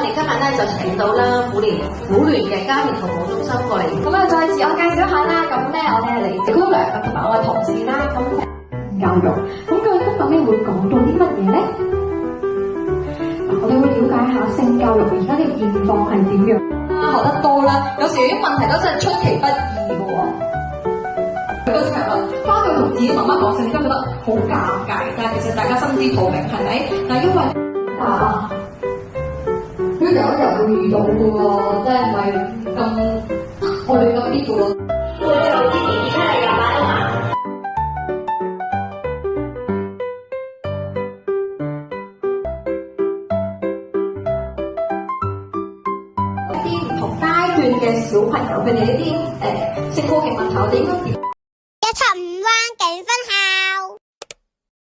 哋今日咧就請到啦婦聯嘅家庭服務中心過嚟。咁啊，再自我介紹下啦。咁咧，我哋係嚟自姑娘咁同埋我嘅同事啦。咁教育，咁究竟今日咧會講到啲乜嘢咧？我哋會了解下性教育而家嘅現況係點樣。學得多啦，有時啲問題都真係出其不意嘅喎。有個小朋友翻去同自己媽媽講性，都覺得好尷尬，但係其實大家心知肚明，係咪？但係因為佢有一日會遇到嘅喎，真係唔係咁我哋咁啲嘅喎。我就知弟弟出嚟又買啦嘛。一啲唔同階段嘅小朋友，佢哋呢啲性好奇問題，我哋應該點？